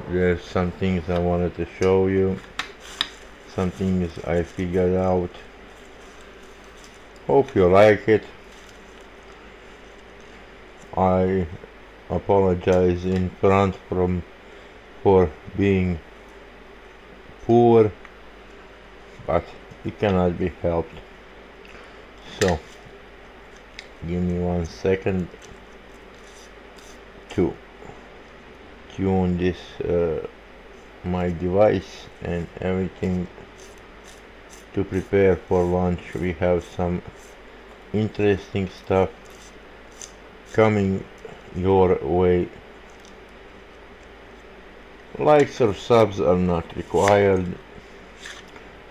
There's some things I wanted to show you, some things I figured out. Hope you like it. I apologize in front for being poor, but it cannot be helped. So, give me 1 second to tune this my device and everything to prepare for lunch. We have some interesting stuff coming your way. Likes or subs are not required.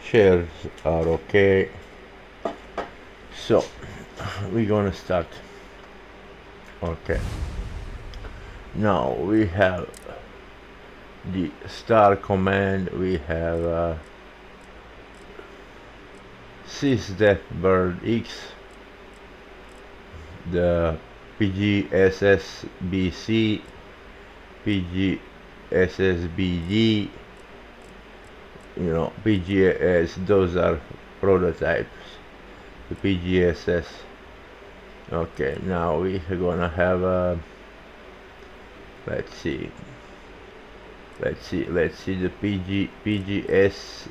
Shares are okay. So we're gonna start. Okay. Now we have the star command. We have sysdefbird X, the PGSSBC, PGSSBD, PGS, those are prototypes, the PGSS. Okay, now we are gonna have a, let's see the PGSSBD.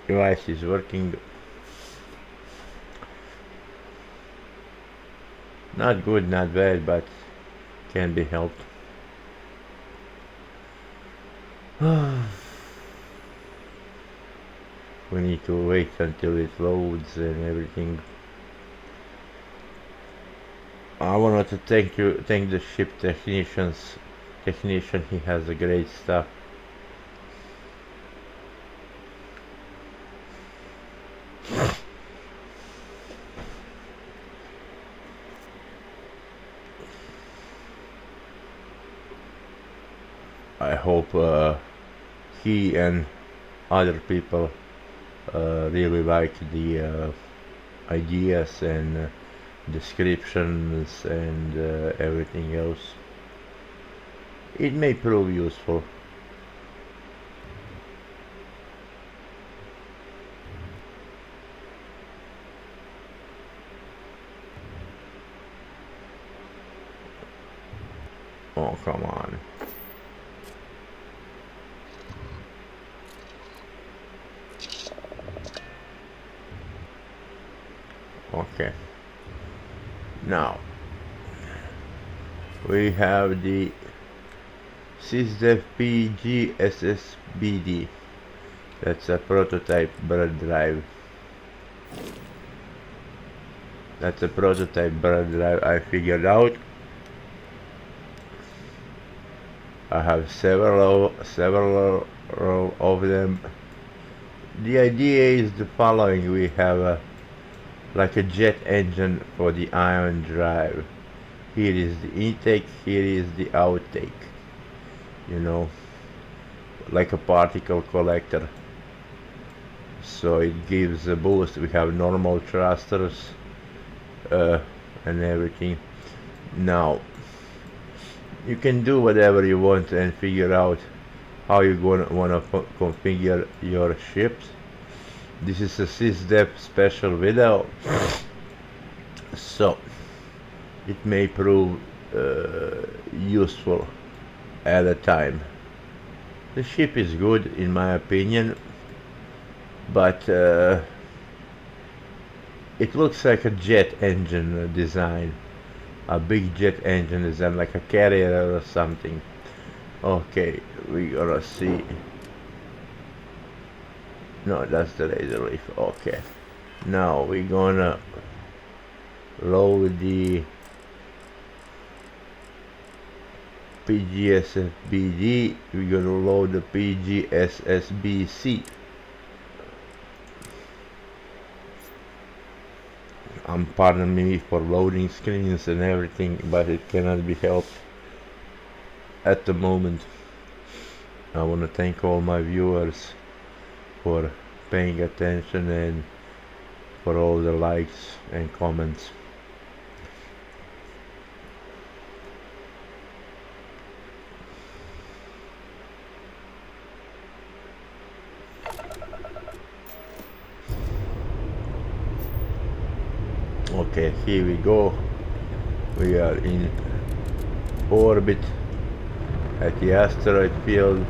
Device is working. Not good, not bad, but can be helped. We need to wait until it loads and everything. I wanted to thank the ship technician. He has a great stuff. I hope he and other people really like the ideas and descriptions and everything else. It may prove useful. Oh, come on. Okay. Now we have the sysdef PGSSBD. That's a prototype bird drive. I figured out. I have several of them. The idea is the following: we have like a jet engine for the ion drive. Here is the intake, here is the outtake. Like a particle collector. So it gives a boost. We have normal thrusters and everything. Now you can do whatever you want and figure out how you're gonna wanna configure your ships. This is a sysdef special video, so it may prove useful at a time. The ship is good in my opinion, but it looks like a jet engine design, a big jet engine design, like a carrier or something. Okay, we gonna see. No, that's the laser leaf. Okay, now we're gonna load the PGSSBD. We're gonna load the PGSSBC. Pardon me for loading screens and everything, but it cannot be helped at the moment. I want to thank all my viewers for paying attention and for all the likes and comments. Okay, here we go. We are in orbit at the asteroid field.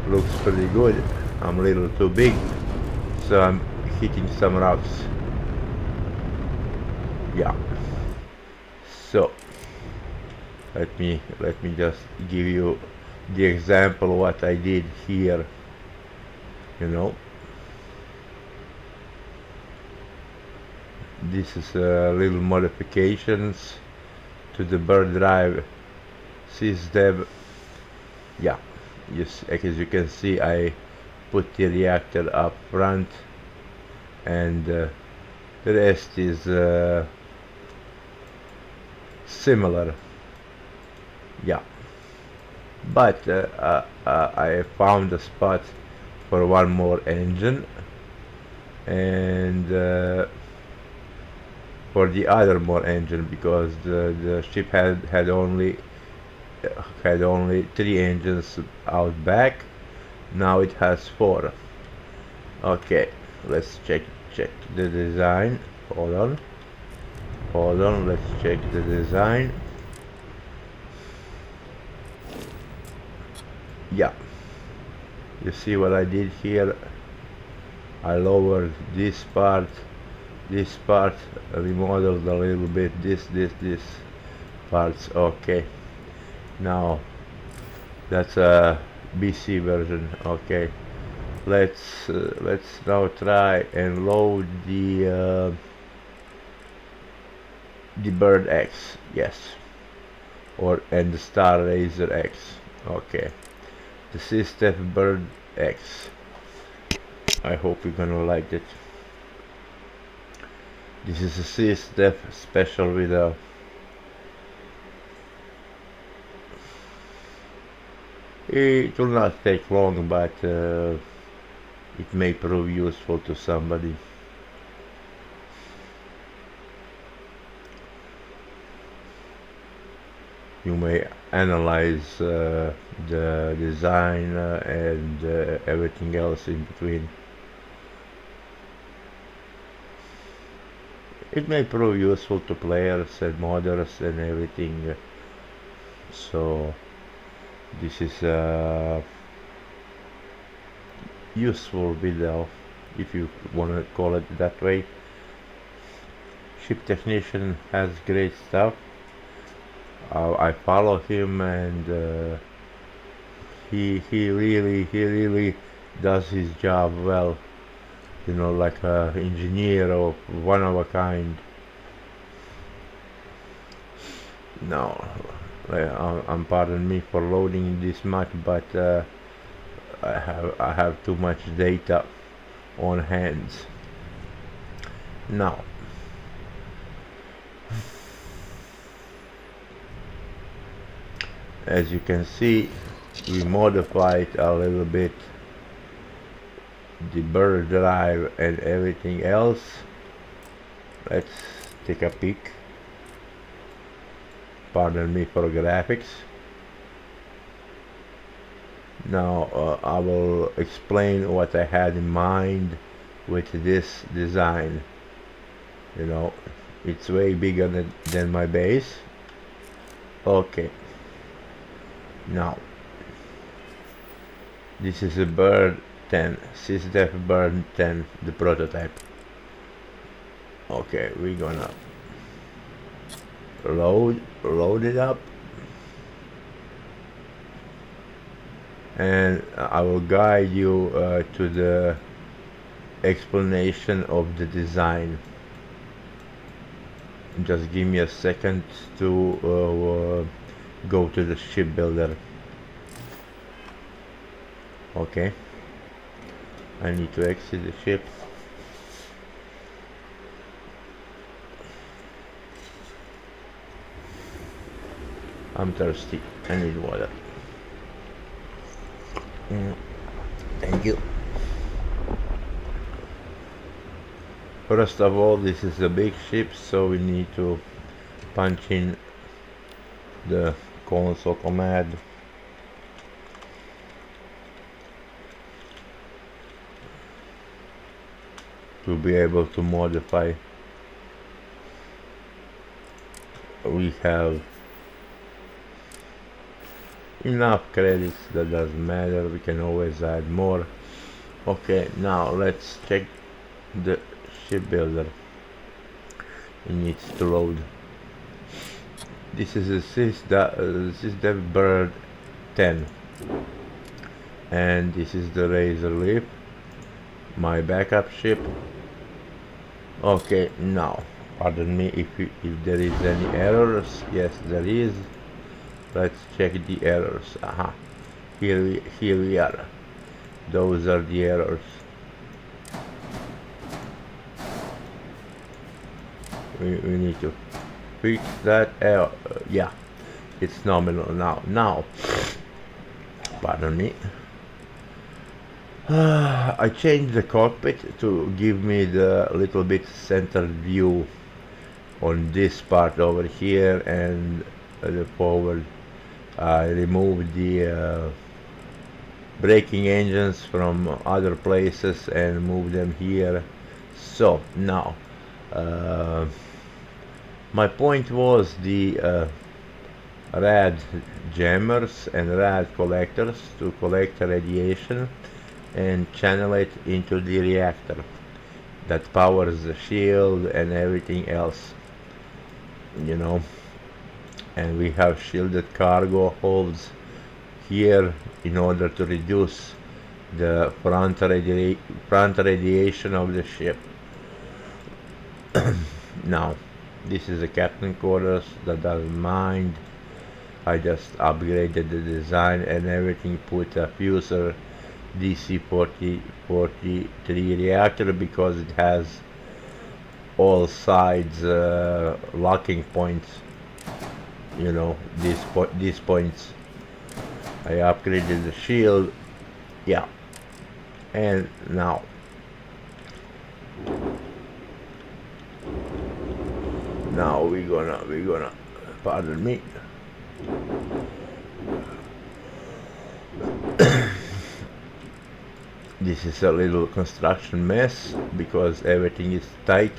Looks pretty good. I'm a little too big, so I'm hitting some rocks. Yeah. So let me just give you the example what I did here. You know, this is little modifications to the bird drive system. Yeah, yes, as you can see, I put the reactor up front, and the rest is similar. Yeah, but I found a spot for one more engine, and for the other more engine, because the ship had only 3 engines out back. Now it has 4. Okay, let's check the design. Hold on, let's check the design. Yeah, you see what I did here? I lowered this part, remodeled a little bit, this parts. Okay, now that's a BC version. Okay, let's now try and load the Bird X. Yes, and the Star Razor X. Okay, the system Bird X. I hope you're gonna like it. This is a system special with a it will not take long, but it may prove useful to somebody. You may analyze the design and everything else in between. It may prove useful to players and modders and everything. So this is a useful video, if you want to call it that way. Ship Technician has great stuff. I follow him, and he really does his job well. You know, like a engineer of one of a kind. Now, pardon me for loading this much, but I have too much data on hands. Now, as you can see, we modified a little bit the bird drive and everything else. Let's take a peek. Pardon me for graphics. Now I will explain what I had in mind with this design. You know, it's way bigger than my base. Okay, now this is a Bird 10, SysDef Bird 10, the prototype. Okay, we're gonna load it up, and I will guide you to the explanation of the design. Just give me a second to go to the ship builder. Okay, I need to exit the ship. I'm thirsty. I need water. Thank you. First of all, this is a big ship, so we need to punch in the console command. To be able to modify. We have enough credits, that doesn't matter, we can always add more. Okay, now let's check the shipbuilder. It needs to load. This is a Sysdev Bird 10, and this is the Razor Leaf, my backup ship. Okay, now pardon me if there is any errors. Yes, there is. Let's check the errors. Aha, here we are. Those are the errors. We need to fix that. Yeah, it's nominal now. Now, pardon me. I changed the cockpit to give me the little bit centered view on this part over here, and the forward. I removed the braking engines from other places and moved them here. So now my point was the rad jammers and rad collectors to collect radiation and channel it into the reactor that powers the shield and everything else, you know. And we have shielded cargo holds here in order to reduce the front radiation of the ship. Now this is the captain quarters, that doesn't mind. I just upgraded the design and everything, put a fuser DC-43 reactor because it has all sides locking points, you know, these points. I upgraded the shield, yeah. And now we're gonna pardon me. This is a little construction mess because everything is tight,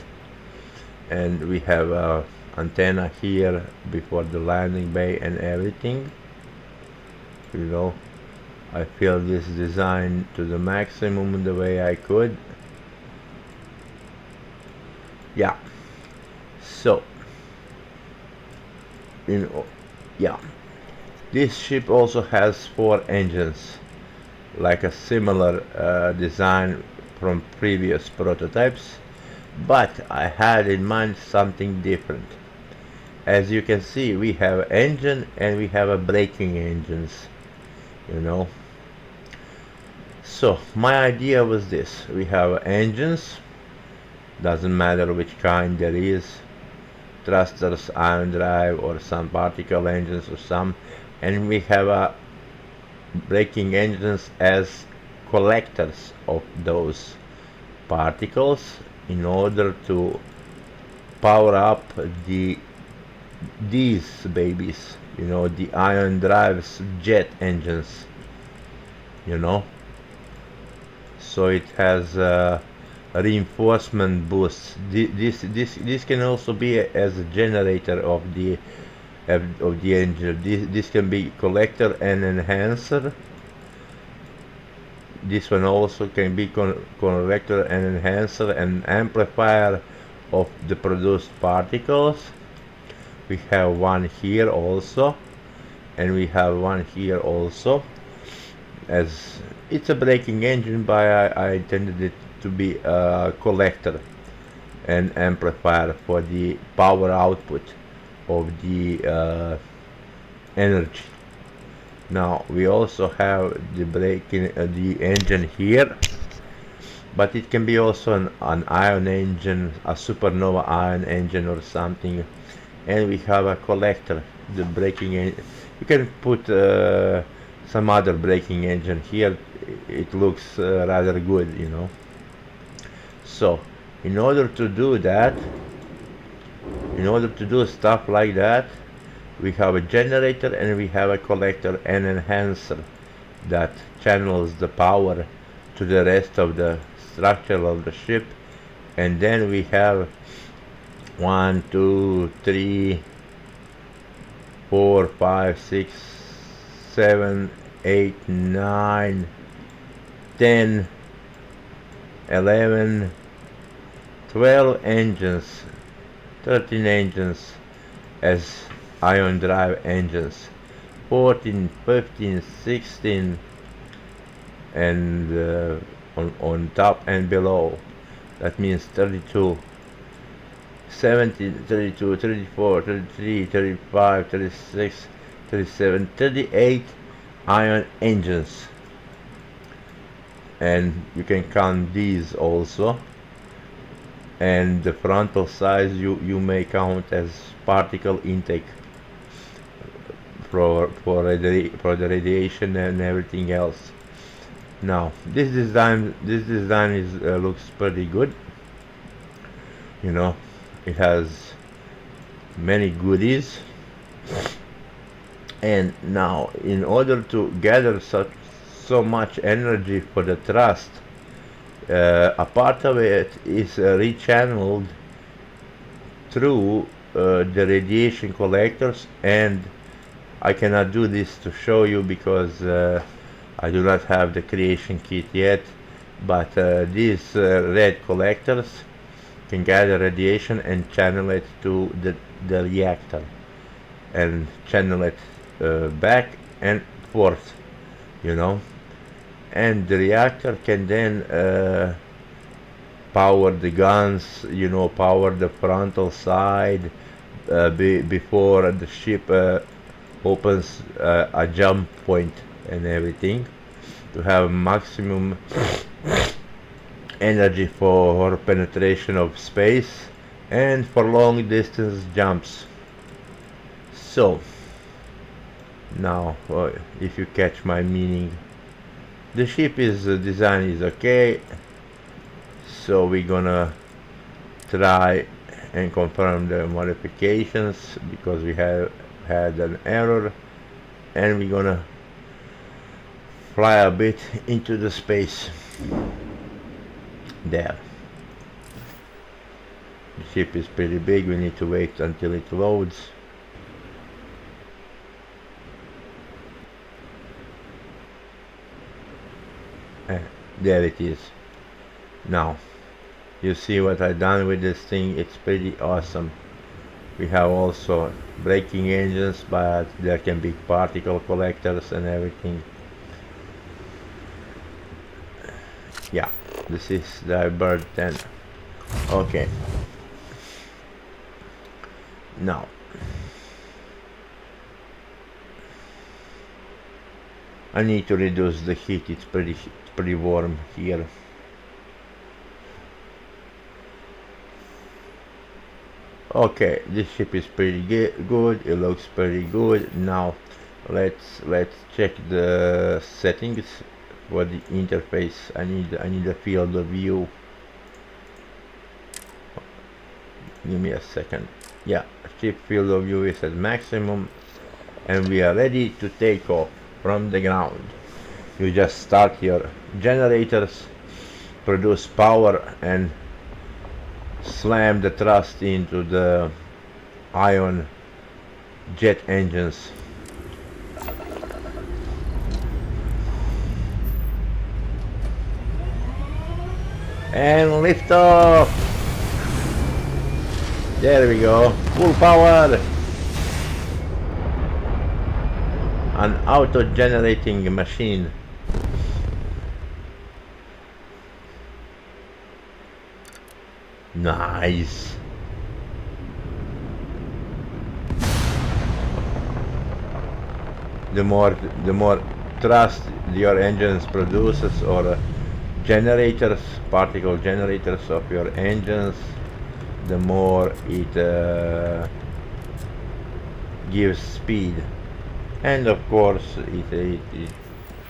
and we have a antenna here before the landing bay and everything, you know. I filled this design to the maximum the way I could. Yeah, so you know, yeah, this ship also has 4 engines, like a similar design from previous prototypes, but I had in mind something different. As you can see, we have an engine and we have a braking engines, you know. So my idea was this: we have engines, doesn't matter which kind there is, thrusters, ion drive, or some particle engines or some, and we have a braking engines as collectors of those particles in order to power up these babies, you know, the ion drives jet engines, you know. So it has reinforcement boosts. This can also be as a generator of the engine. This can be collector and enhancer. This one also can be collector and enhancer and amplifier of the produced particles. We have one here also, and we have one here also. As it's a braking engine, but I intended it to be a collector and amplifier for the power output of the energy. Now we also have the braking the engine here, but it can be also an ion engine, a supernova ion engine or something, and we have a collector, the braking engine. You can put some other braking engine here. It looks rather good, you know. So in order to do that, in order to do stuff like that, we have a generator and we have a collector and enhancer that channels the power to the rest of the structure of the ship. And then we have 1, 2, 3, 4, 5, 6, 7, 8, 9, 10, 11, 12 engines, 13 engines as ion drive engines, 14, 15, 16, and on top and below. That means 32, 17, 32, 34, 33, 35, 36, 37, 38 ion engines. And you can count these also. And the frontal size you may count as particle intake for the radiation and everything else. Now this design is looks pretty good. You know, it has many goodies. And now, in order to gather so much energy for the thrust, a part of it is rechanneled through the radiation collectors, and I cannot do this to show you because I do not have the creation kit yet, but these red collectors can gather radiation and channel it to the reactor, and channel it back and forth, you know. And the reactor can then power the guns, you know, power the frontal side before the ship opens a jump point and everything, to have maximum energy for penetration of space and for long distance jumps. So now, if you catch my meaning, the ship is design is okay, so we're gonna try and confirm the modifications because we have had an error, and we're gonna fly a bit into the space there. The ship is pretty big, we need to wait until it loads. There it is. Now you see what I've done with this thing. It's pretty awesome. We have also braking engines, but there can be particle collectors and everything. Yeah, this is the bird 10. Okay, now I need to reduce the heat. It's pretty warm here. Okay, this ship is pretty good. It looks pretty good. Now let's check the settings for the interface. I need a field of view. Give me a second. Yeah, ship field of view is at maximum, and we are ready to take off from the ground. You just start your generators, produce power, and slam the thrust into the ion jet engines. And lift off. There we go, full power. An auto-generating machine. Nice. The more thrust your engines produces, or generators, particle generators of your engines, the more it gives speed. And of course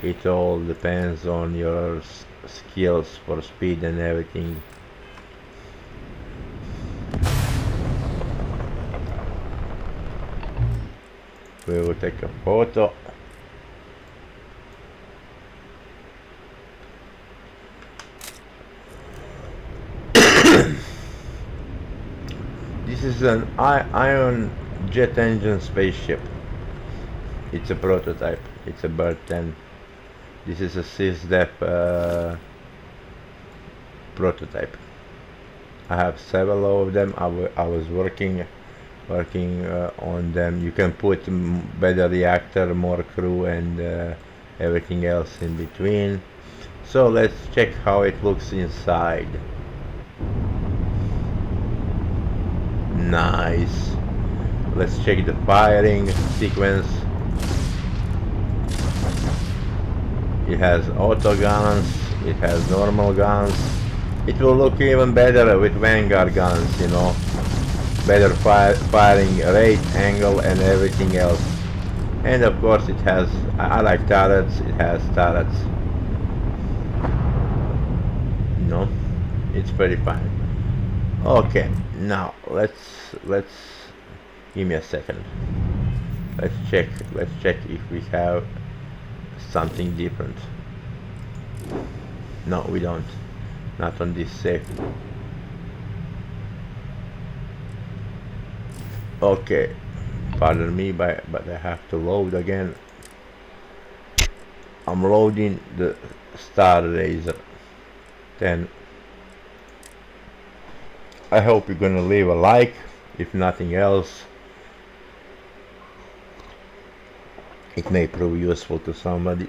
it all depends on your skills for speed and everything. We will take a photo. This is an ion jet engine spaceship. It's a prototype. It's a Bird 10. This is a SysDef prototype. I have several of them. I was working on them. You can put better reactor, more crew, and everything else in between. So let's check how it looks inside. Nice. Let's check the firing sequence. It has auto guns, it has normal guns. It will look even better with Vanguard guns, you know. Better firing rate, angle, and everything else. And of course it has, I like turrets, it has turrets. You know, it's pretty fine. Okay, now let's give me a second. Let's check if we have something different. No, we don't. Not on this safe. Okay, pardon me, but I have to load again. I'm loading the Star Razor 10. I hope you're gonna leave a like, if nothing else. It may prove useful to somebody.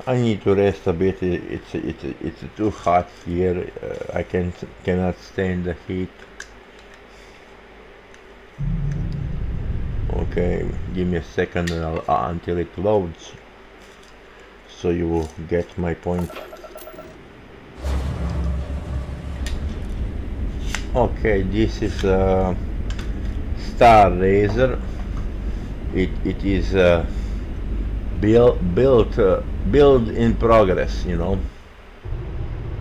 I need to rest a bit. It's too hot here. I cannot stand the heat. Okay, give me a second until it loads, so you will get my point. Okay, this is a Star Razor. It is build in progress, you know.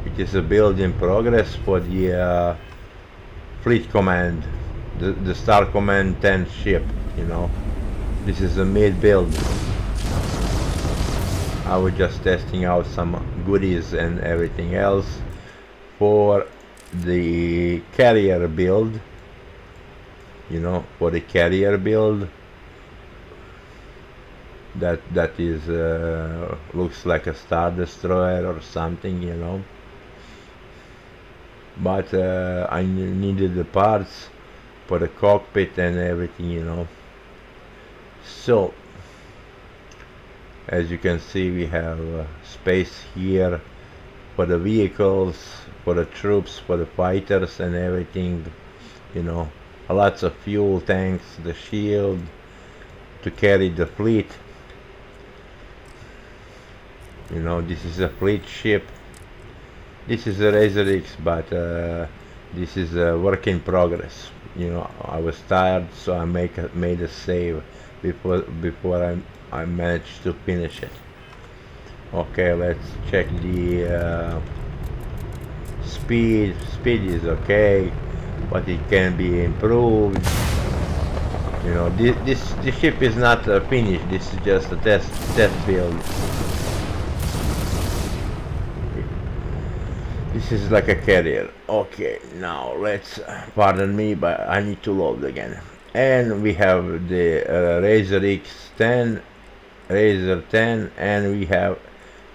It is a build in progress for the Fleet Command, the Star Command 10 ship, you know. This is a mid build. I was just testing out some goodies and everything else for the carrier build, you know, for the carrier build that is looks like a Star Destroyer or something, you know. But I needed the parts for the cockpit and everything, you know. So as you can see, we have space here for the vehicles, for the troops, for the fighters and everything, you know. Lots of fuel tanks, the shield to carry the fleet. You know, this is a fleet ship. This is a Razor X, but this is a work in progress. You know, I was tired, so I made a save before I managed to finish it. Okay, let's check the speed. Speed is okay, but it can be improved. You know, this ship is not finished. This is just a test build. This is like a carrier. Okay, now let's, pardon me, but I need to load again. And we have the Razor X10, Razor 10, and we have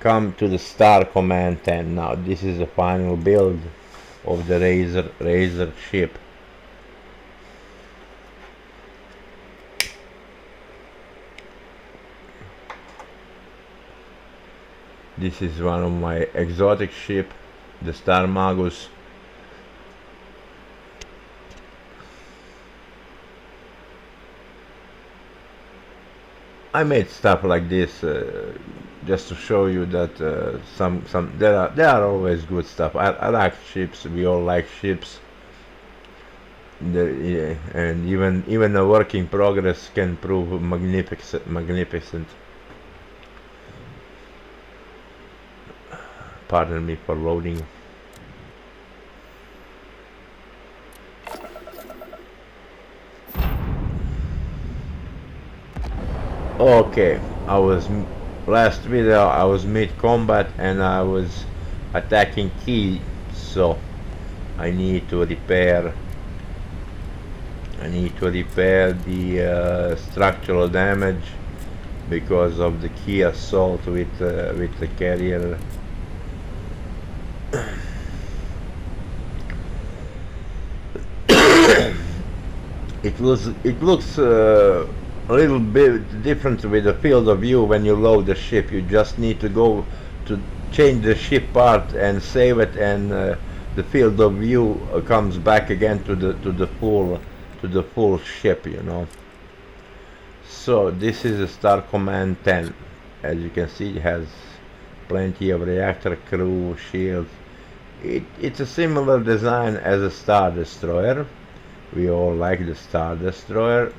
come to the Star Command 10. Now this is the final build of the Razor ship. This is one of my exotic ship, the Star Magus. I made stuff like this just to show you that there are always good stuff. I like ships. We all like ships. Yeah, and even a work in progress can prove magnificent. Pardon me for loading. Okay, last video I was mid combat and I was attacking key, so I need to repair the structural damage because of the key assault with the carrier. It looks a little bit different with the field of view when you load the ship. You just need to go to change the ship part and save it, and the field of view comes back again to the full ship, you know. So this is a Star Command 10. As you can see, it has plenty of reactor crew shields. It's a similar design as a Star Destroyer. We all like the Star Destroyer,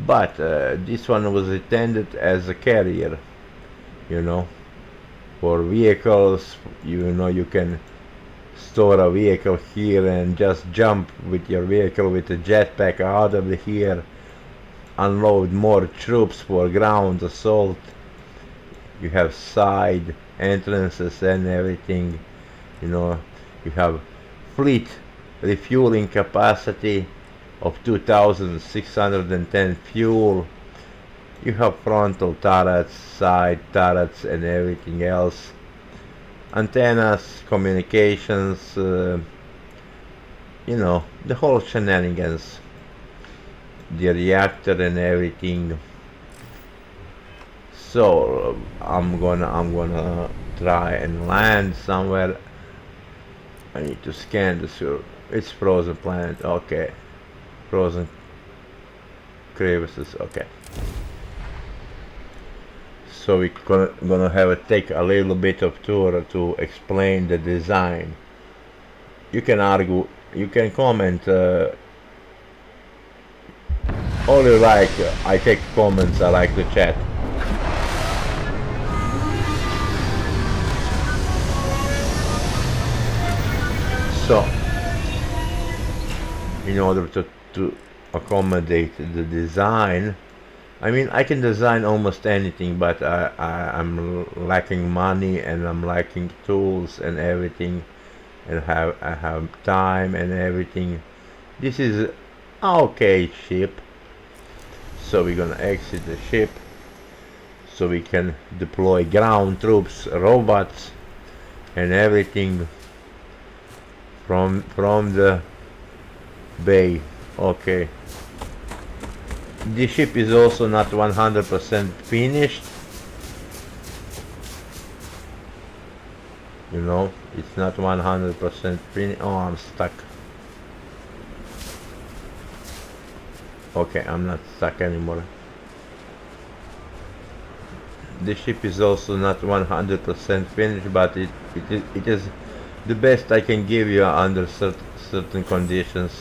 but this one was intended as a carrier, you know, for vehicles. You know, you can store a vehicle here and just jump with your vehicle with a jetpack out of here, unload more troops for ground assault. You have side entrances and everything, you know. You have fleet refueling capacity of 2610 fuel. You have frontal turrets, side turrets and everything else, antennas, communications, you know, the whole shenanigans, the reactor and everything. So I'm gonna try and land somewhere. I need to scan the sur. It's frozen planet. Okay, frozen crevices. Okay. So we're gonna take a little bit of tour to explain the design. You can argue, you can comment all you like. I take comments. I like to chat. So, in order to accommodate the design, I mean, I can design almost anything, but I'm lacking money and I'm lacking tools and everything, and I have time and everything. This is an okay ship, so we're gonna exit the ship so we can deploy ground troops, robots, and everything from the bay. Okay. The ship is also not 100% finished. You know, it's not 100% finished. Oh, I'm stuck. Okay, I'm not stuck anymore. The ship is also not 100% finished, but it is the best I can give you under certain conditions,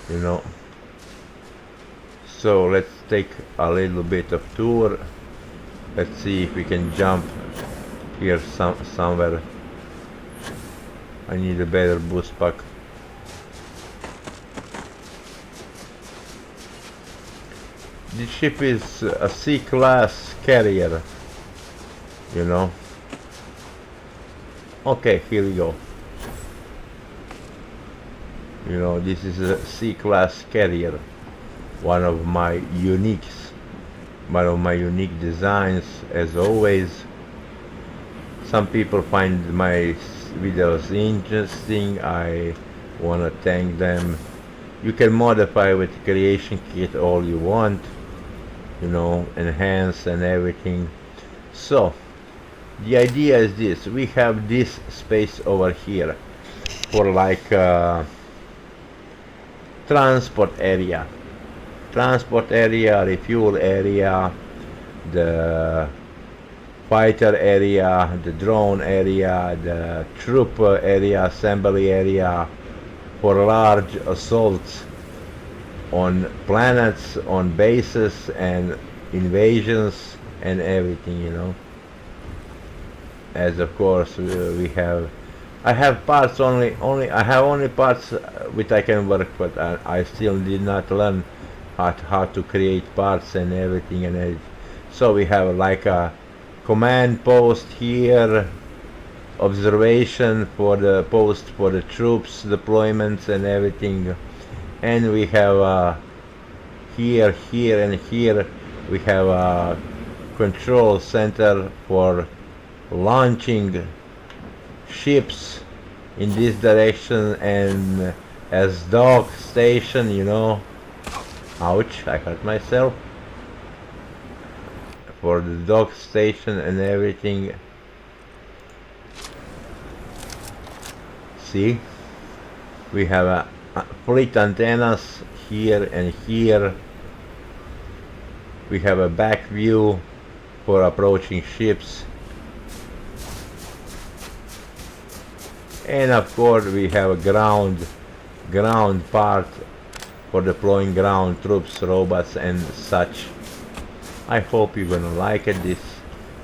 you know. So let's take a little bit of tour. Let's see if we can jump here somewhere. I need a better boost pack. This ship is a C-class carrier, you know. Okay, here we go. You know, this is a C-class carrier. One of my unique designs, as always. Some people find my videos interesting. I wanna thank them. You can modify with creation kit all you want, you know, enhance and everything. So the idea is this: we have this space over here for like transport area. transport area, refuel area, the fighter area, the drone area, the troop area, assembly area for large assaults on planets, on bases and invasions and everything, you know. As of course we have, I have parts I have only parts which I can work, but I still did not learn how to create parts and everything and everything. So we have like a command post here, observation for the post for the troops deployments and everything, and we have here and here we have a control center for launching ships in this direction, and as dock station, you know. Ouch, I hurt myself. For the dock station and everything. See, we have a fleet antennas here and here. We have a back view for approaching ships, and of course we have a ground part for deploying ground troops, robots and such. I hope you're gonna like it.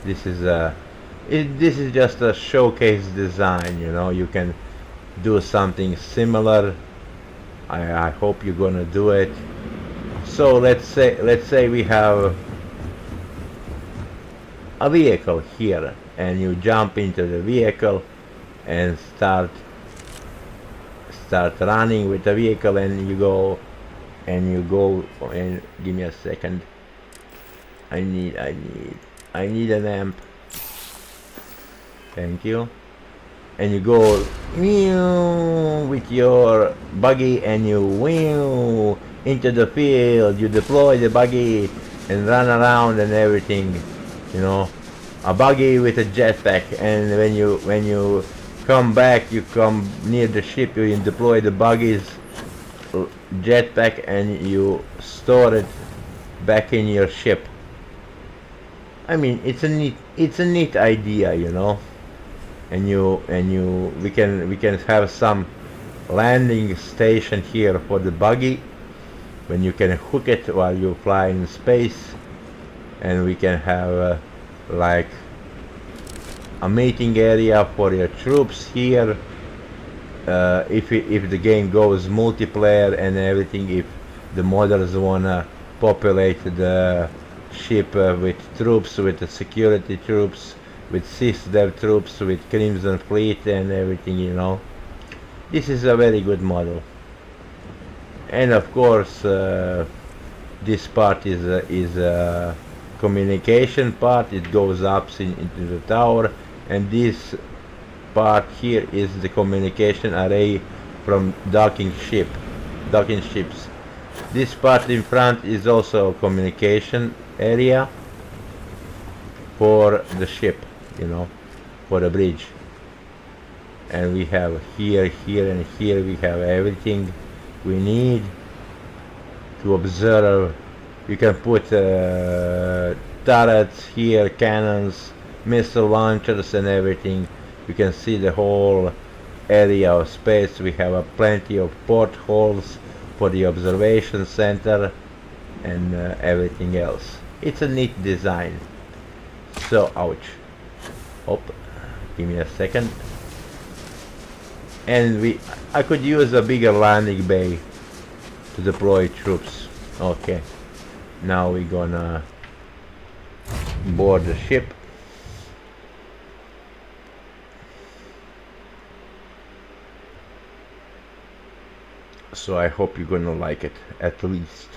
This is just a showcase design, you know. You can do something similar. I hope you're gonna do it. So let's say we have a vehicle here, and you jump into the vehicle and start running with the vehicle, and you go and give me a second. I need an amp. Thank you. And you go with your buggy, and you into the field. You deploy the buggy and run around and everything, you know. A buggy with a jetpack, and when you come back, you come near the ship, you deploy the buggy's jetpack and you store it back in your ship. I mean, it's a neat idea, you know. And we can have some landing station here for the buggy, when you can hook it while you fly in space, and we can have like a meeting area for your troops here. If the game goes multiplayer and everything, if the modders wanna populate the ship with troops, with the security troops, with SysDev troops, with Crimson Fleet and everything, you know. This is a very good model. And of course this part is a communication part. It goes up into the tower, and this part here is the communication array from docking ships. This part in front is also a communication area for the ship, you know, for the bridge. And we have here and here we have everything we need to observe. You can put turrets here, cannons, missile launchers and everything. You can see the whole area of space. We have plenty of portholes for the observation center and everything else. It's a neat design. So, ouch. Oh, give me a second. And I could use a bigger landing bay to deploy troops. Okay. Now we're gonna board the ship. So I hope you're gonna like it, at least.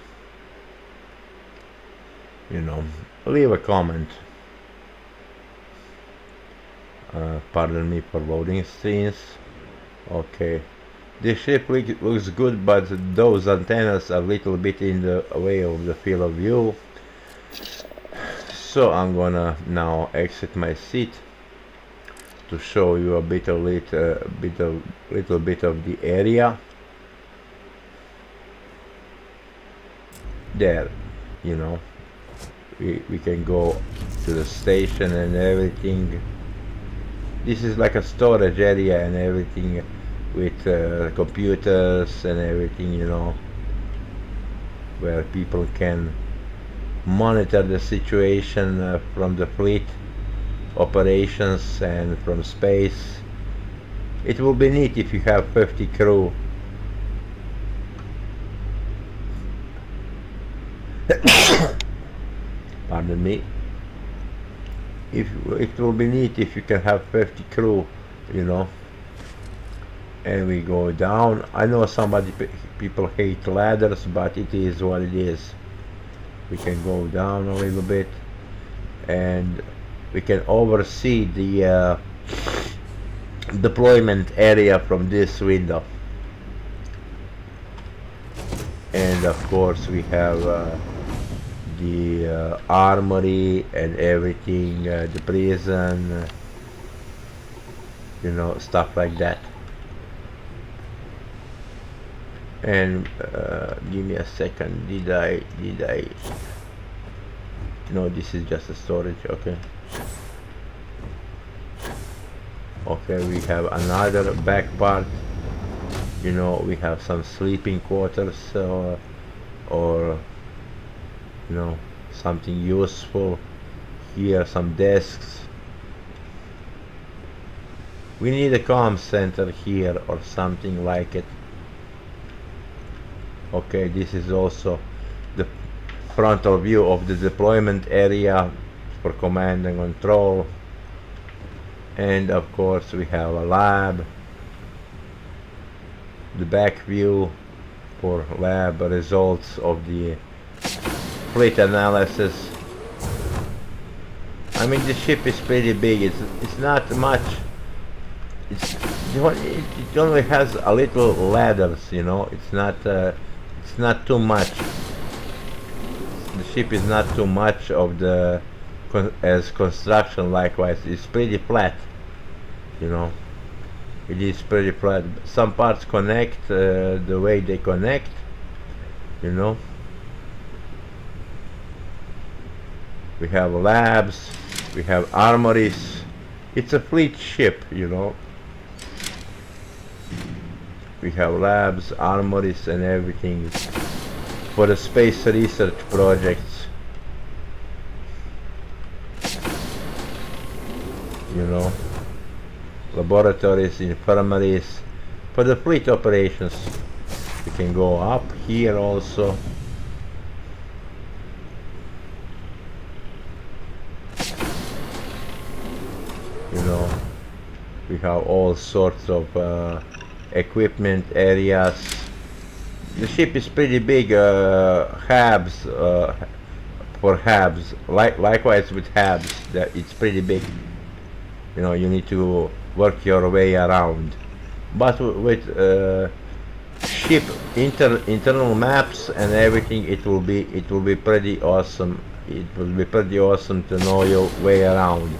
You know, leave a comment. Pardon me for loading screens. Okay, this ship looks good, but those antennas are a little bit in the way of the field of view. So I'm gonna now exit my seat to show you a little bit of the area. there, you know. We can go to the station and everything. This is like a storage area and everything, with computers and everything, you know, where people can monitor the situation from the fleet operations and from space. It will be neat if you have 50 crew. Pardon me. If it will be neat if you can have 50 crew, you know. And we go down. I know people hate ladders, but it is what it is. We can go down a little bit, and we can oversee the deployment area from this window. And of course we have the armory and everything, the prison, you know, stuff like that. And give me a second. Did I no, this is just a storage. Okay, we have another back part, you know. We have some sleeping quarters, or you know, something useful here, some desks. We need a comm center here or something like it. Okay, this is also the frontal view of the deployment area for command and control. And of course we have a lab, the back view for lab results of the fleet analysis. I mean, the ship is pretty big. It's not much. It only has a little ladders, you know. It's not too much. The ship is not too much of the as construction. Likewise, it's pretty flat, you know. It is pretty flat. Some parts connect the way they connect, you know. We have labs, we have armories. It's a fleet ship, you know. We have labs, armories and everything for the space research projects, you know. Laboratories, infirmaries for the fleet operations. We can go up here also. You know, we have all sorts of equipment areas. The ship is pretty big. Hubs for hubs, likewise with hubs, that it's pretty big. You know, you need to work your way around. But with ship internal maps and everything, it will be pretty awesome. It will be pretty awesome to know your way around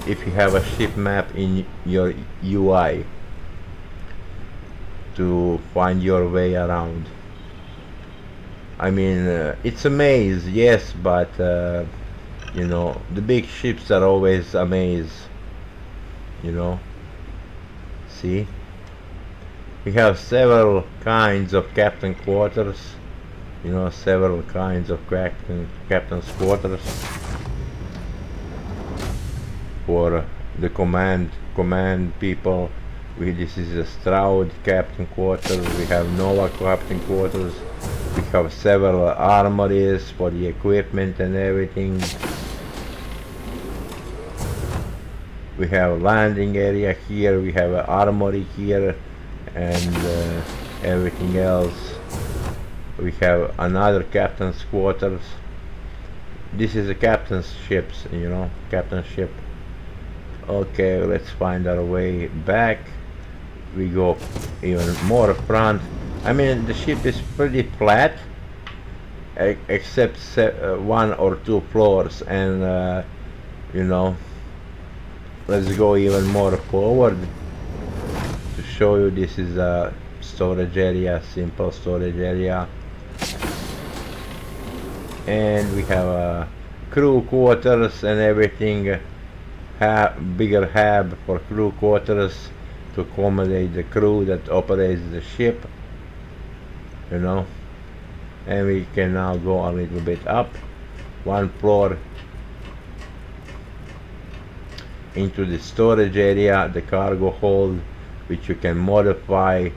if you have a ship map in your UI to find your way around. I mean, it's a maze, yes, but you know, the big ships are always a maze, you know. See, we have several kinds of captain quarters, you know, several kinds of captain's quarters for the command people. This is a Stroud captain quarters. We have Nova captain quarters. We have several armories for the equipment and everything. We have landing area here. We have an armory here, and everything else. We have another captain's quarters. This is a captain's ships, you know, captain's ship. Okay, let's find our way back. We go even more front. I mean, the ship is pretty flat, except one or two floors, and you know, let's go even more forward to show you. This is a storage area, simple storage area. and we have crew quarters and everything, bigger hub for crew quarters to accommodate the crew that operates the ship, you know. And we can now go a little bit up one floor into the storage area, the cargo hold, which you can modify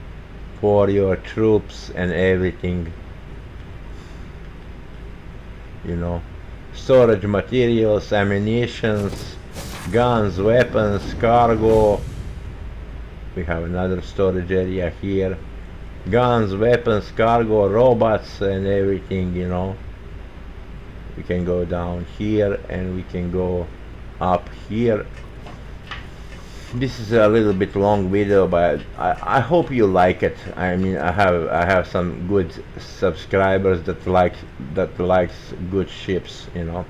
for your troops and everything, you know. Storage materials, ammunitions, guns, weapons, cargo. We have another storage area here. Guns, weapons, cargo, robots and everything, you know. We can go down here and we can go up here. This is a little bit long video, but I hope you like it. I mean, I have some good subscribers that likes good ships, you know.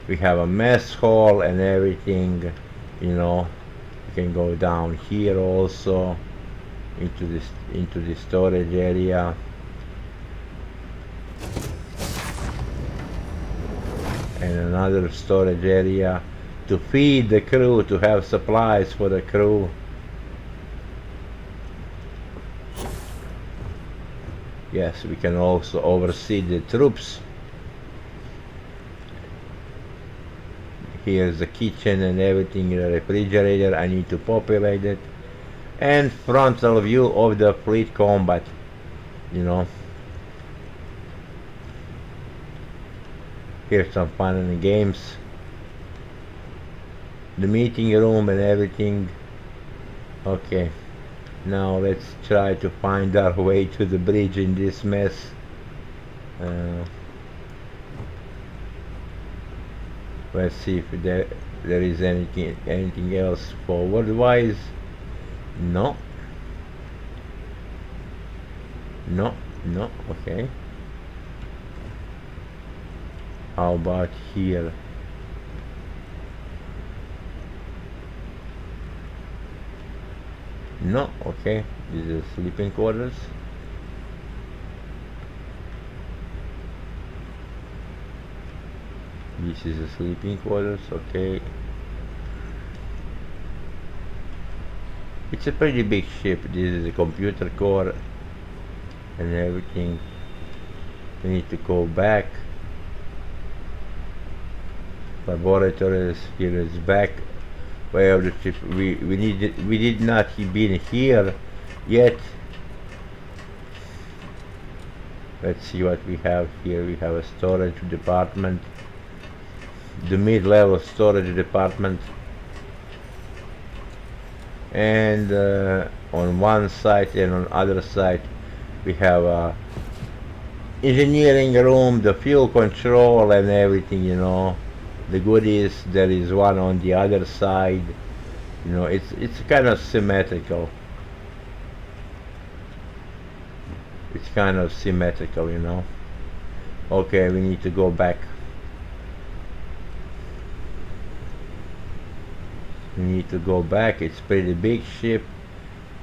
We have a mess hall and everything, you know. You can go down here also into the storage area. And another storage area to feed the crew, to have supplies for the crew. Yes, we can also oversee the troops. Here's the kitchen and everything, the refrigerator. I need to populate it. And frontal view of the fleet combat, you know. Here's some fun and games. The meeting room and everything. Okay, now let's try to find our way to the bridge in this mess. Let's see if there is anything else forward wise. No, okay. How about here? No, okay. This is sleeping quarters. This is the sleeping quarters, okay. It's a pretty big ship. This is a computer core and everything. We need to go back. Laboratories, here is back way of the ship. We did not been here yet. Let's see what we have here. We have a storage department, the mid-level storage department, and on one side and on other side we have a engineering room, the fuel control and everything, you know. The goodies, there is one on the other side, you know. It's kind of symmetrical. It's kind of symmetrical, you know. Okay, we need to go back. We need to go back. It's pretty big ship.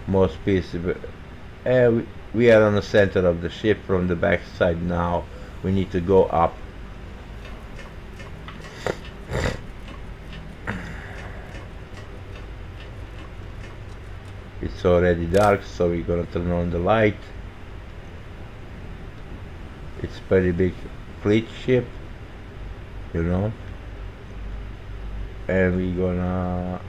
Most pieces. We are on the center of the ship from the back side now. We need to go up. It's already dark, so we're gonna turn on the light. It's pretty big fleet ship, you know. And we're gonna.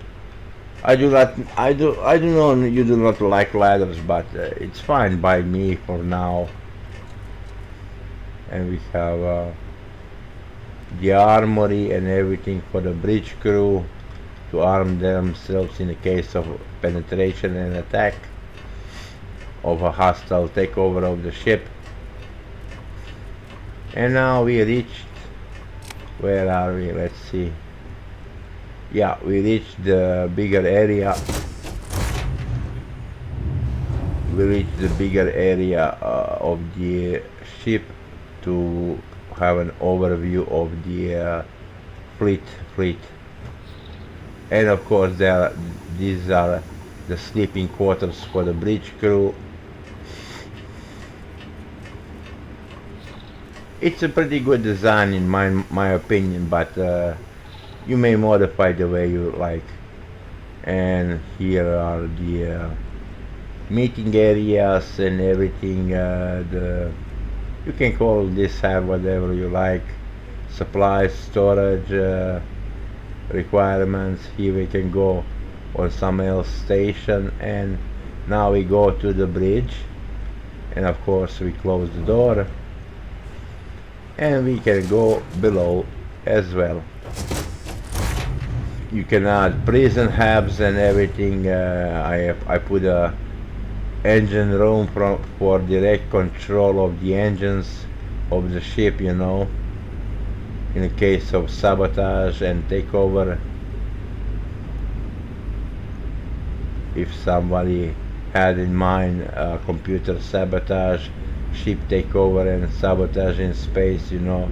I do know you do not like ladders, but it's fine by me for now. And we have the armory and everything for the bridge crew to arm themselves in the case of penetration and attack of a hostile takeover of the ship. And now we reached, where are we? Let's see. Yeah, we reached the bigger area. We reached the bigger area of the ship to have an overview of the fleet. And of course these are the sleeping quarters for the bridge crew. It's a pretty good design in my opinion, but you may modify the way you like. And here are the meeting areas and everything. The you can call this have whatever you like. Supplies, storage, requirements. Here we can go on some else station, and now we go to the bridge, and of course we close the door, and we can go below as well. You can add prison hubs and everything. I put a engine room for direct control of the engines of the ship, you know, in case of sabotage and takeover. If somebody had in mind computer sabotage, ship takeover and sabotage in space, you know,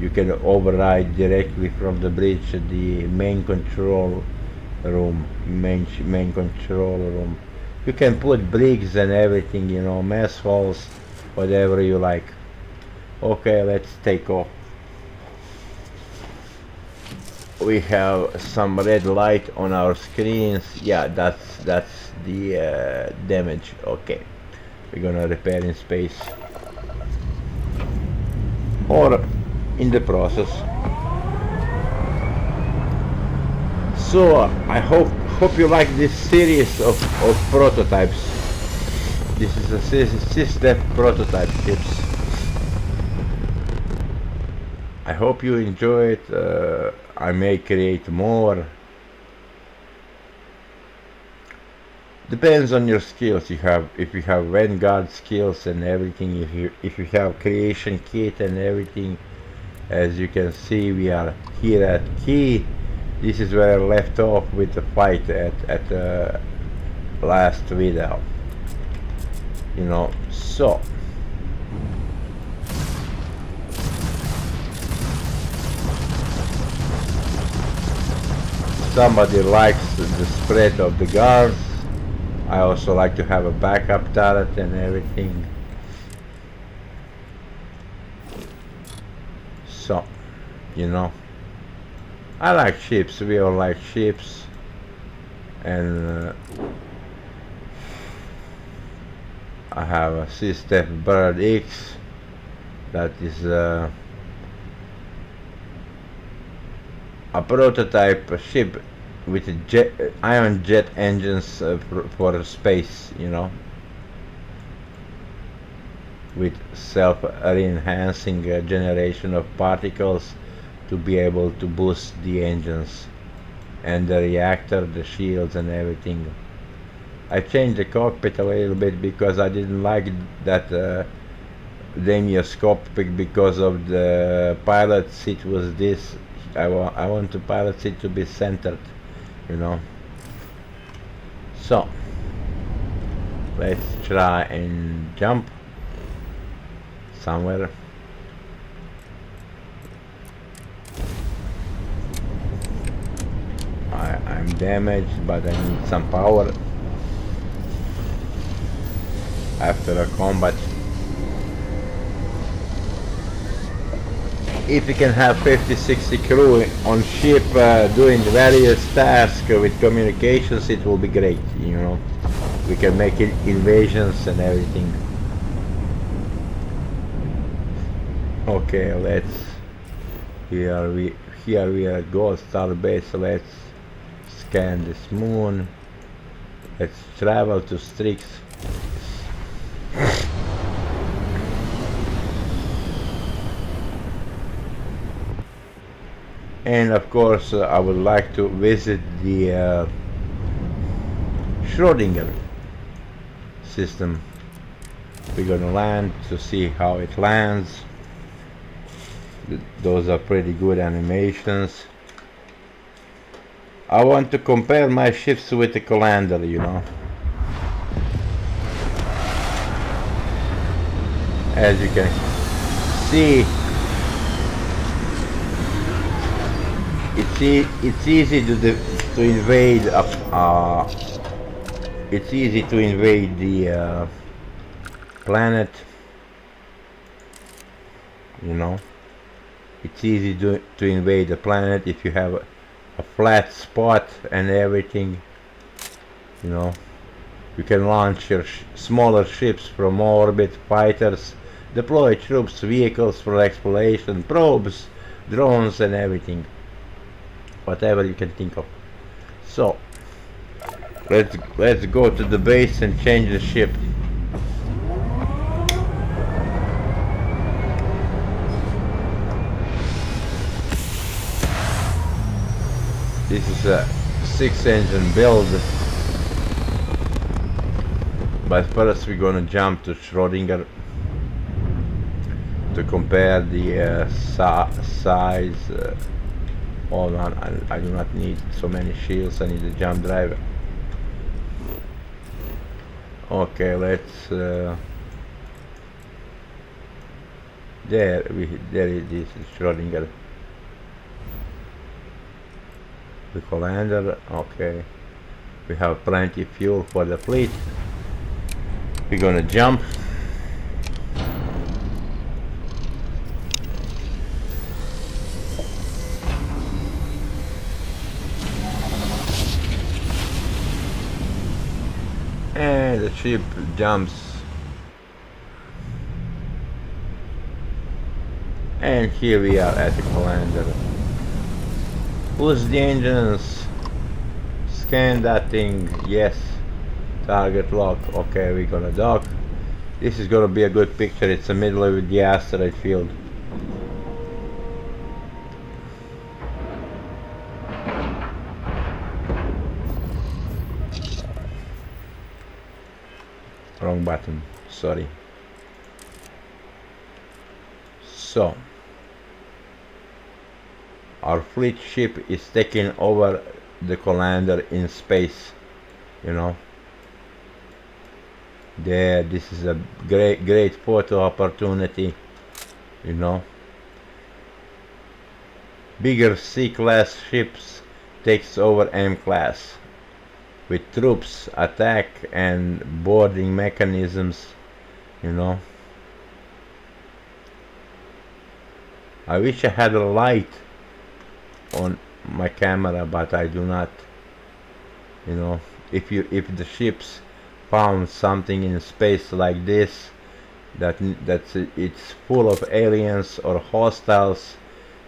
you can override directly from the bridge the main control room. You can put bricks and everything, you know, mess halls, whatever you like. Okay, let's take off. We have some red light on our screens. Yeah, that's the damage. Okay, we're gonna repair in space or in the process. So I hope you like this series of prototypes. This is a sys-def prototype ships. I hope you enjoy it. I may create more. Depends on your skills. If you have Vanguard skills and everything, if you have creation kit and everything. As you can see, we are here at Key. This is where I left off with the fight at the last video, you know. So somebody likes the spread of the guards. I also like to have a backup turret and everything. So, you know, I like ships, we all like ships, and I have a sys-def Bird X that is a prototype ship with ion jet engines for space, you know, with self-enhancing generation of particles to be able to boost the engines and the reactor, the shields and everything. I changed the cockpit a little bit because I didn't like that Damia's cockpit because of the pilot seat was this. I want the pilot seat to be centered, you know. So let's try and jump somewhere. I'm damaged, but I need some power after a combat. If you can have 50-60 crew on ship doing various tasks with communications, it will be great, you know. We can make it invasions and everything. Okay, let's here we are at Gold Star Base. Let's scan this moon. Let's travel to Strix. And of course I would like to visit the Schrödinger system. We're gonna land to see how it lands. Those are pretty good animations. I want to compare my ships with the Callander, you know. As you can see, it's easy to invade. It's easy to invade the planet. you know. It's easy to invade the planet if you have a flat spot and everything, you know. You can launch your smaller ships from orbit, fighters, deploy troops, vehicles for exploration, probes, drones and everything. Whatever you can think of. So, let's go to the base and change the ship. This is a 6-engine build, but first we're gonna jump to Schrodinger to compare the size. Hold on, I do not need so many shields, I need a jump drive. Okay, let's there it is, Schrodinger. The colander, okay. We have plenty of fuel for the fleet. We're gonna jump. And the ship jumps. And here we are at the colander. Push the engines. Scan that thing. Yes. Target lock. Okay, we're gonna dock. This is gonna be a good picture. It's the middle of the asteroid field. Wrong button. Sorry. So, our fleet ship is taking over the colander in space, you know. There, this is a great photo opportunity, you know. Bigger C-class ships takes over M-class with troops, attack and boarding mechanisms, you know. I wish I had a light on my camera, but I do not, you know. If the ships found something in space like this it's full of aliens or hostiles,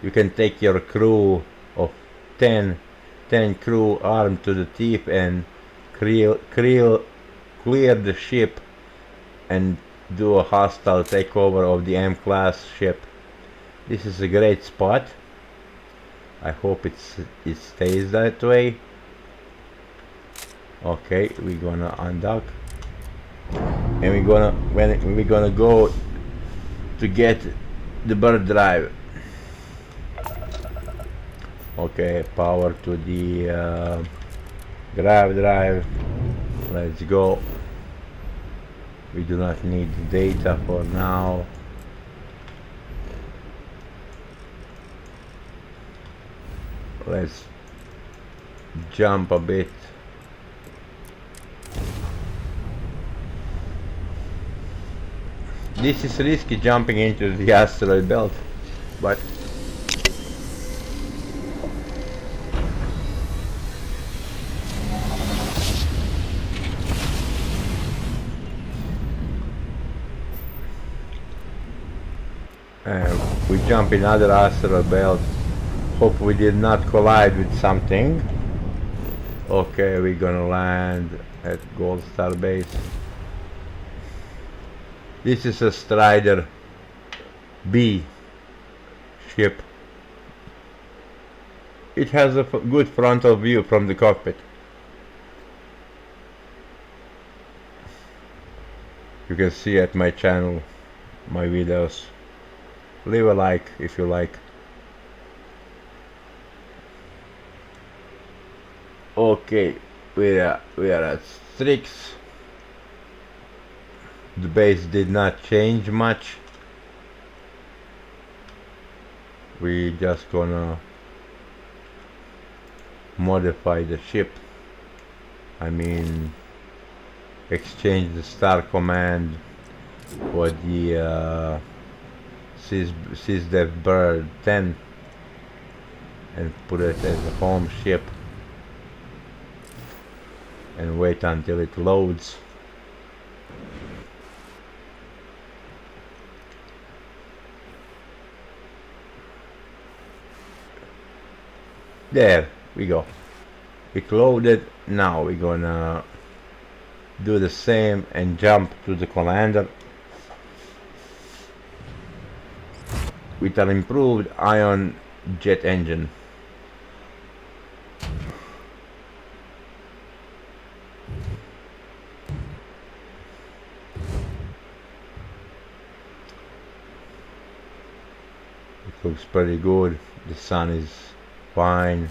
you can take your crew of 10 crew armed to the teeth and clear the ship and do a hostile takeover of the M-class ship. This is a great spot. I hope it stays that way. Okay, we're gonna undock, and we're gonna go to get the bird drive. Okay, power to the grav drive. Let's go. We do not need data for now. Let's jump a bit. This is risky, jumping into the asteroid belt, but we jump in another asteroid belt. Hope we did not collide with something. Okay, we're gonna land at Gold Star base. This is a Strider B ship. It has a good frontal view from the cockpit. You can see at my channel my videos. Leave a like if you like. Okay, we are at Strix. The base did not change much. We just gonna modify the ship. I mean, exchange the star command for the seize that bird 10 and put it as a home ship and wait until it loads. There we go. It loaded. Now we're gonna do the same and jump to the Commander with an improved ion jet engine. It looks pretty good. The sun is fine.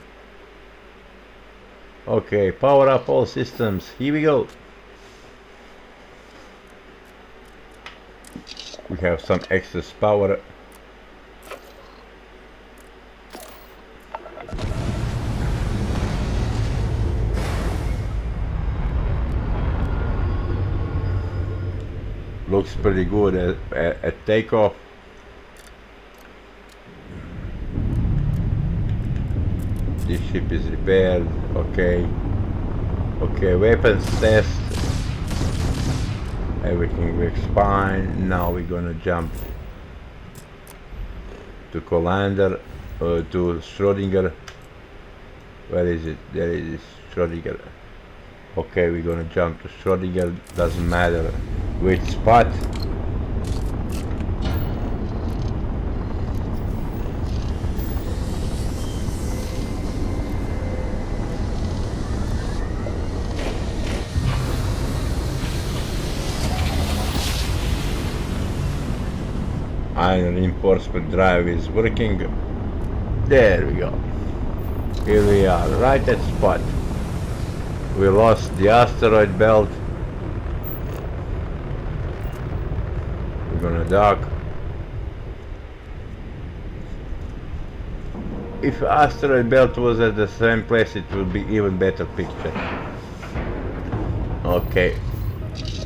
Okay, power up all systems. Here we go. We have some excess power. Looks pretty good at takeoff. This ship is repaired. Okay. Okay, weapons test. Everything works fine. Now we're gonna jump to Colander, to Schrödinger. Where is it? There it is, Schrödinger. Okay, we're gonna jump to Schrödinger. Doesn't matter which spot. Iron reinforcement drive is working. There we go. Here we are, right at spot. We lost the asteroid belt. We're gonna dock. If asteroid belt was at the same place, it would be even better picture. Okay,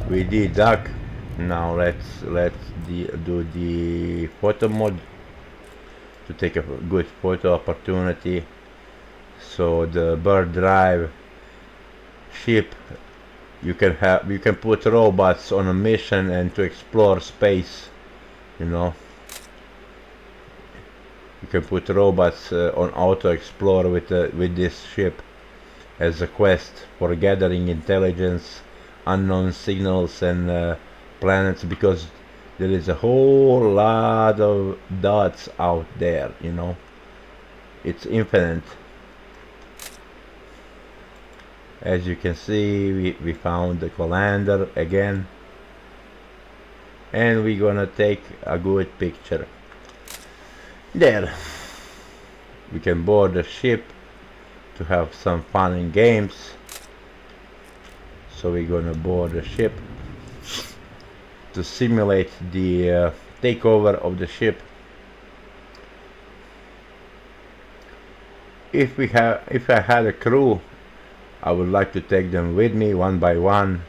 we did dock. Now let's do the photo mode to take a good photo opportunity. So the bird drive ship, you can put robots on a mission and to explore space, you know. You can put robots on auto explore with this ship as a quest for gathering intelligence, unknown signals and planets, because there is a whole lot of dots out there, you know. It's infinite. As you can see, we found the Colander again, and we're gonna take a good picture. There, we can board the ship to have some fun in games. So we're gonna board the ship to simulate the takeover of the ship. If I had a crew, I would like to take them with me one by one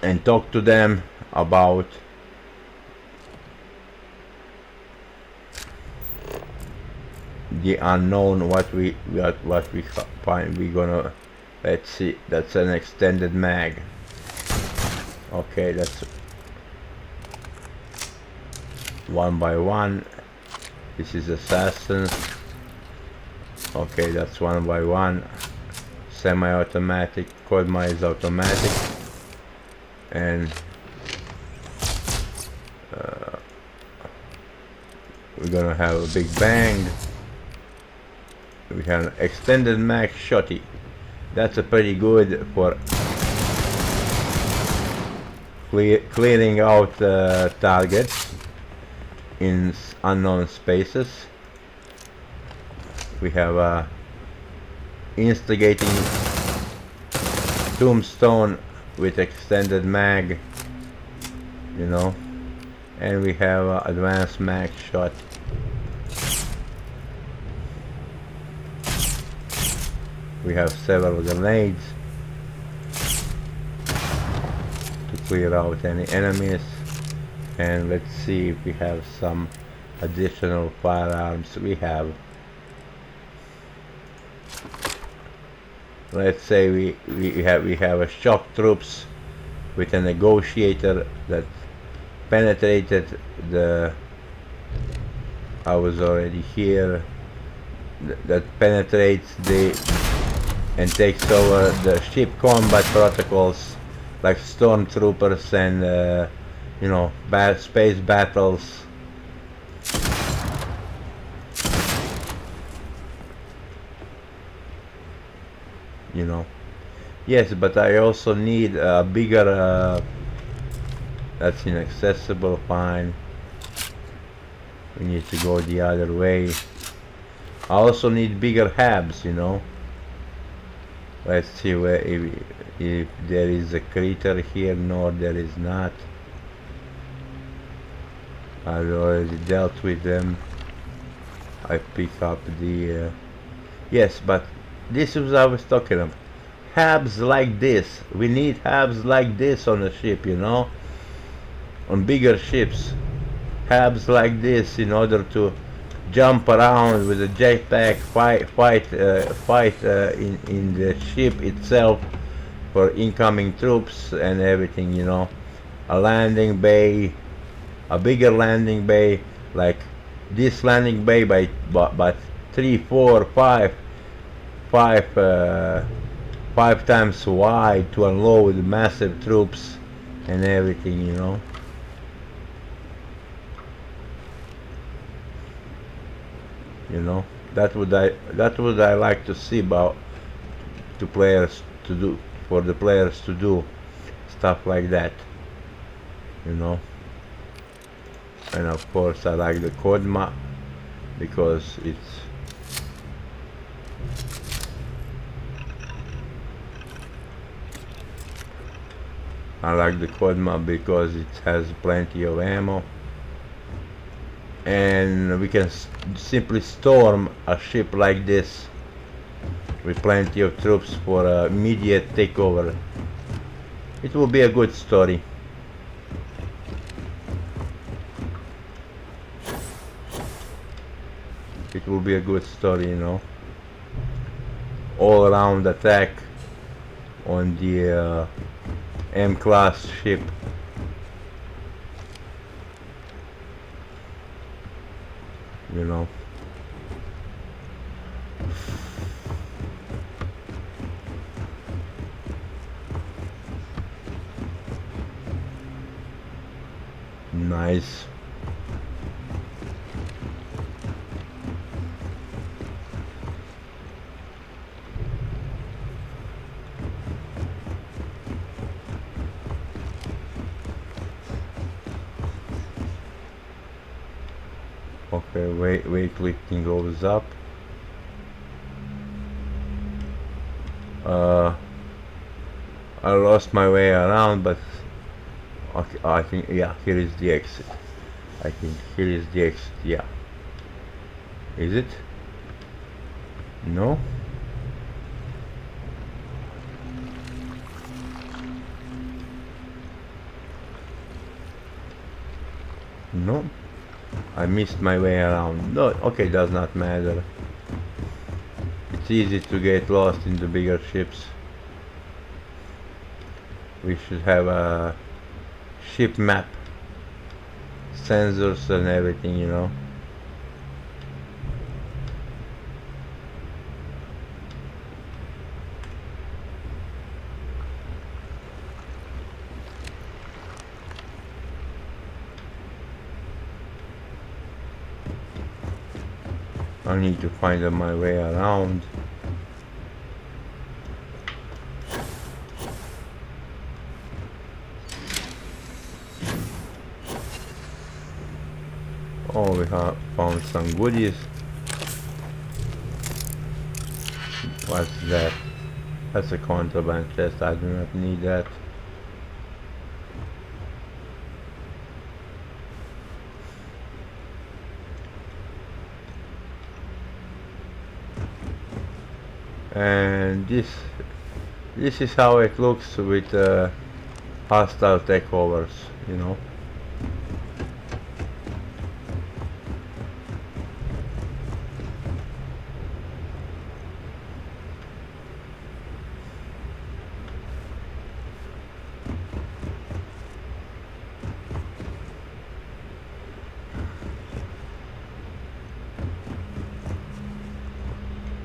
and talk to them about the unknown, what we find. We're gonna, let's see, that's an extended mag. Okay, that's one by one. This is assassins. Okay, that's one by one. Semi-automatic. Kodma is automatic. And we're gonna have a big bang. We have an extended mag shotty. That's a pretty good for clearing out targets in unknown spaces. We have instigating tombstone with extended mag, you know, and we have advanced mag shot. We have several grenades to clear out any enemies. And let's see if we have some additional firearms. We have, let's say we have a shock troops with a negotiator that penetrated the, I was already here, that penetrates the and takes over the ship combat protocols like stormtroopers and space battles. Yes, but I also need a bigger that's inaccessible. Fine, we need to go the other way. I also need bigger hubs. Let's see where if there is a crater here. No, there is not. I've already dealt with them. I pick up the yes, but this is what I was talking about. Hubs like this. We need hubs like this on a ship, on bigger ships. Hubs like this in order to jump around with a jetpack, fight in the ship itself for incoming troops and everything. A landing bay, a bigger landing bay, like this landing bay, but 3, 4, 5 times wide to unload massive troops and everything. That would I like to see about to players to do, for the players to do stuff like that. And of course I like the Kodma because it has plenty of ammo, and we can simply storm a ship like this with plenty of troops for immediate takeover. It will be a good story. It will be a good story, all around attack on the M-class ship. Nice. Okay, weightlifting goes up. I lost my way around, but okay, I think, yeah, here is the exit. I think here is the exit, yeah. Is it? No? No? I missed my way around. No, okay, does not matter. It's easy to get lost in the bigger ships. We should have a ship map, sensors and everything, I need to find my way around. Oh, we have found some goodies. What's that? That's a contraband chest. I do not need that. And this is how it looks with hostile takeovers,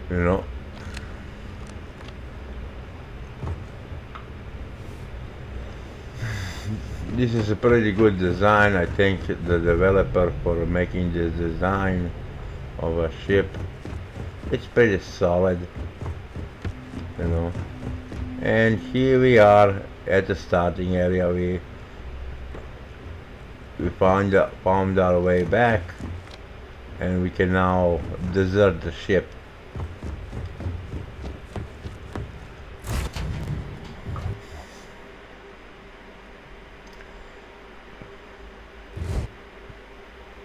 You know, this is a pretty good design. I thank the developer for making this design of a ship. It's pretty solid, you know. And here we are at the starting area. We found our way back, and we can now desert the ship.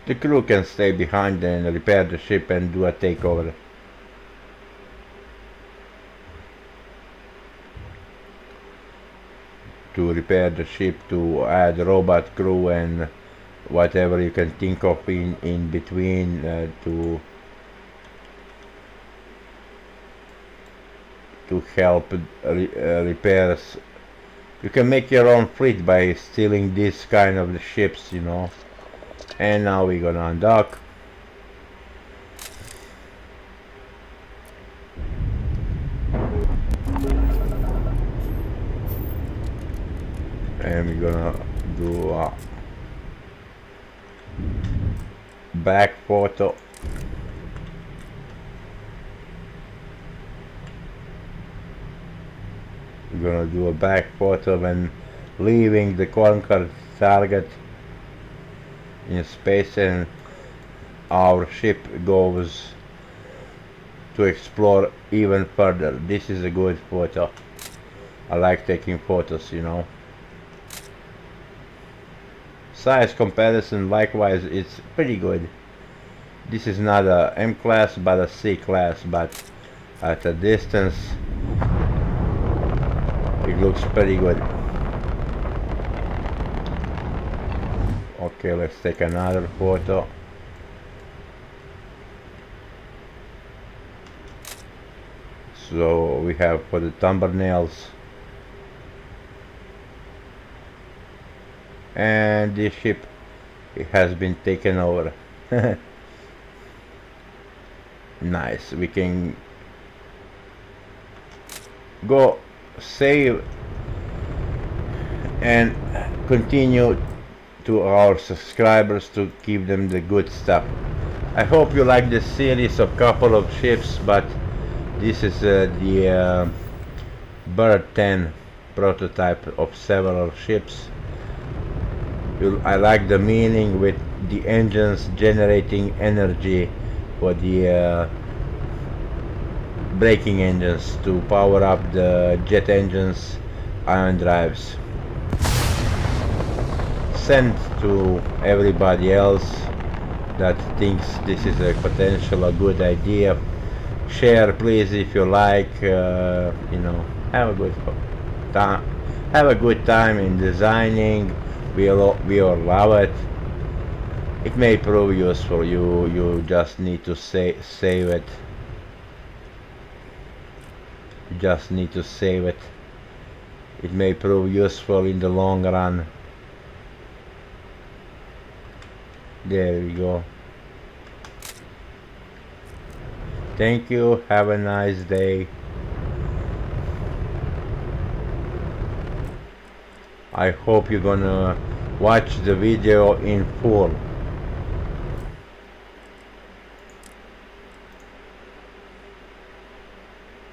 The crew can stay behind and repair the ship and do a takeover. To repair the ship, to add robot crew and whatever you can think of in between to help repairs. You can make your own fleet by stealing this kind of the ships, you know. And now we're gonna undock. And we're gonna do a back photo. We're gonna do a back photo when leaving the conquered target in space, and our ship goes to explore even further. This is a good photo. I like taking photos, you know. Size comparison, likewise, it's pretty good. This is not a M class but a C class, but at a distance it looks pretty good. Okay, let's take another photo. So we have for the thumbnails, and this ship, it has been taken over. Nice. We can go save and continue to our subscribers to give them the good stuff. I hope you like this series of couple of ships, but this is the Bird 10 prototype of several ships. I like the meaning with the engines generating energy for the braking engines to power up the jet engines, ion drives. Send to everybody else that thinks this is a good idea. Share please if you like. You know, have a good time in designing. We all love it. It may prove useful. You just need to save it. You just need to save it. It may prove useful in the long run. There we go. Thank you. Have a nice day. I hope you're gonna watch the video in full.